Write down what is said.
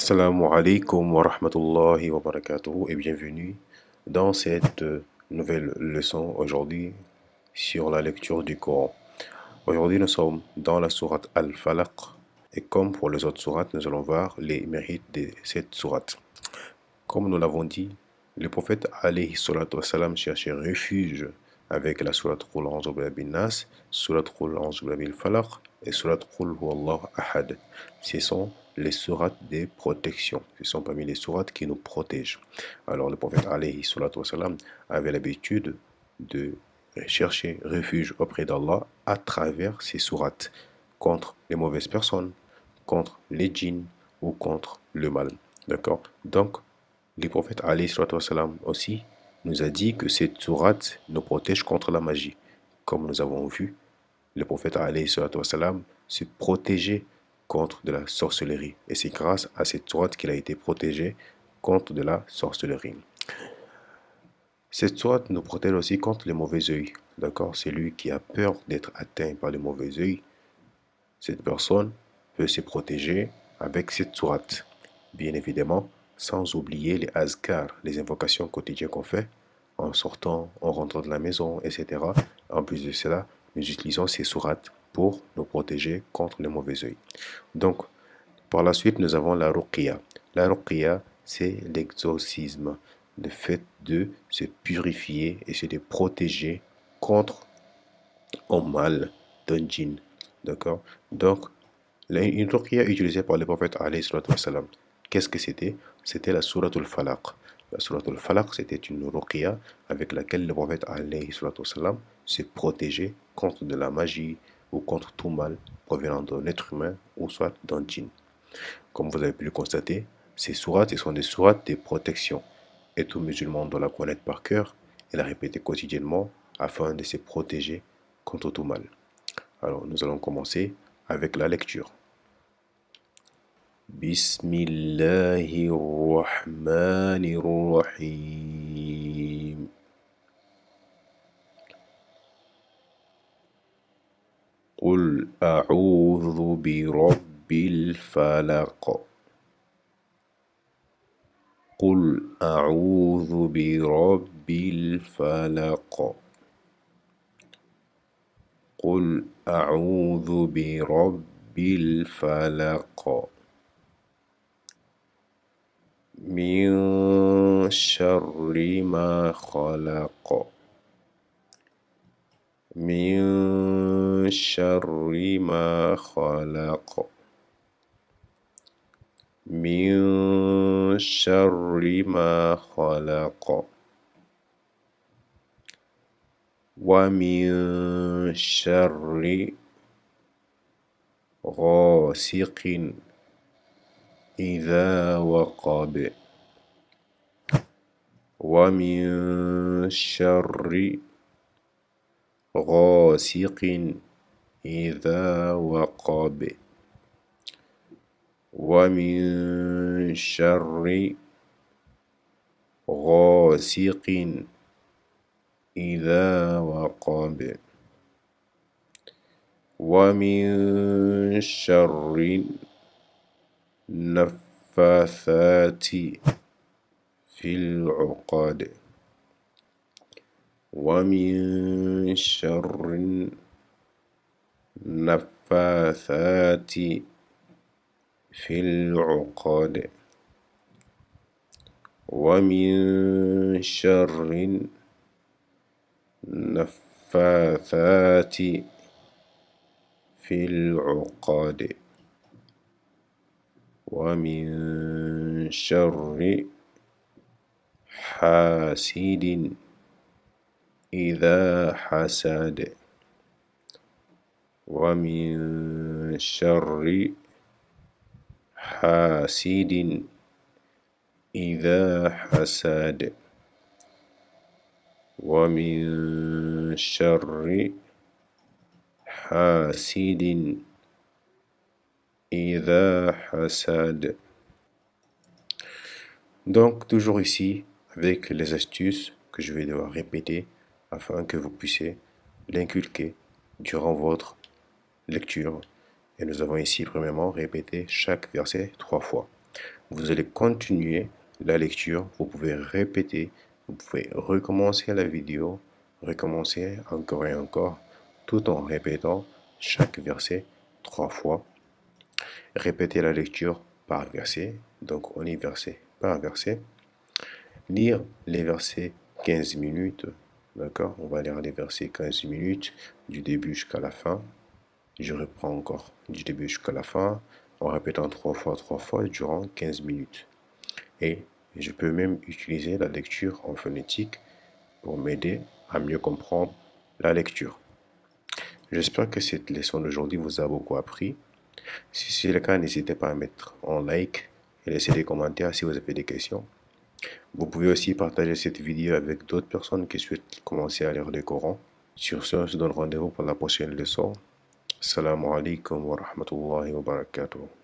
Assalamu alaikum wa rahmatullahi wa barakatuh et bienvenue dans cette nouvelle leçon aujourd'hui sur la lecture du Coran. Aujourd'hui nous sommes dans la sourate Al-Falaq et comme pour les autres sourates nous allons voir les mérites de cette sourate. Comme nous l'avons dit, le prophète alayhi salatu wassalam cherchait refuge avec la sourate Qul a'udhu bin nas, sourate Qul a'udhu bil falaq et sourate Qul huwallahu ahad. Ce sont les sourates de protection. Ce sont parmi les sourates qui nous protègent. Alors le prophète alayhi salatu wassalam avait l'habitude de chercher refuge auprès d'Allah à travers ces sourates contre les mauvaises personnes, contre les djinns ou contre le mal. D'accord? Donc, le prophète alayhi salatu wassalam aussi nous a dit que cette sourate nous protège contre la magie. Comme nous avons vu, le prophète alayhi salatu wassalam se protégeait contre de la sorcellerie. Et c'est grâce à cette sourate qu'il a été protégé contre de la sorcellerie. Cette sourate nous protège aussi contre les mauvais œils. D'accord? Celui qui a peur d'être atteint par les mauvais œils, cette personne peut se protéger avec cette sourate. Bien évidemment, sans oublier les azkar, les invocations quotidiennes qu'on fait en sortant, en rentrant de la maison, etc. En plus de cela, nous utilisons ces sourates pour nous protéger contre les mauvais œils. Donc, par la suite, nous avons la ruqya. La ruqya, c'est l'exorcisme, le fait de se purifier et se protéger contre un mal d'un djinn. D'accord? Donc, une ruqya utilisée par le prophète alayhi salatu wassalam. Qu'est-ce que c'était? C'était la sourate al-Falaq. La sourate al-Falaq, c'était une ruqya avec laquelle le prophète alayhi salatu wassalam se protégeait contre de la magie ou contre tout mal provenant d'un être humain ou soit d'un djinn. Comme vous avez pu le constater, ces sourates, ce sont des sourates de protection. Et tout musulman doit la connaître par cœur et la répéter quotidiennement afin de se protéger contre tout mal. Alors, nous allons commencer avec la lecture. Bismillahirrahmanirrahim. قل أعوذ برب الفلق. قل أعوذ برب الفلق. قل أعوذ برب الفلق. من شر ما خلق. من شر ما خلق. من شر ما خلق. ومن شر غاسق إذا وقب. ومن شر غاسق إذا وقب. ومن شر غاسق إذا وقب. ومن شر النفاثات في العقد. ومن شر النفاثات في العقد. ومن شر النفاثات في العقد. ومن شر حاسد إذا حسد. ومن شر حاسد إذا حسد. ومن شر حاسد إذا حسد. Donc, toujours ici, avec les astuces que je vais devoir répéter afin que vous puissiez l'inculquer durant votre lecture. Et nous avons ici, premièrement, répété chaque verset 3 fois. Vous allez continuer la lecture, vous pouvez répéter, vous pouvez recommencer la vidéo, recommencer encore et encore, tout en répétant chaque verset 3 fois. Répéter la lecture par verset, donc on est verset par verset. Lire les versets 15 minutes, d'accord? On va lire les versets 15 minutes du début jusqu'à la fin. Je reprends encore du début jusqu'à la fin en répétant 3 fois durant 15 minutes. Et je peux même utiliser la lecture en phonétique pour m'aider à mieux comprendre la lecture. J'espère que cette leçon d'aujourd'hui vous a beaucoup appris. Si c'est le cas, n'hésitez pas à mettre un like et laisser des commentaires si vous avez des questions. Vous pouvez aussi partager cette vidéo avec d'autres personnes qui souhaitent commencer à lire le Coran. Sur ce, on se donne rendez-vous pour la prochaine leçon. Assalamu alaikum wa rahmatullahi wa barakatuh.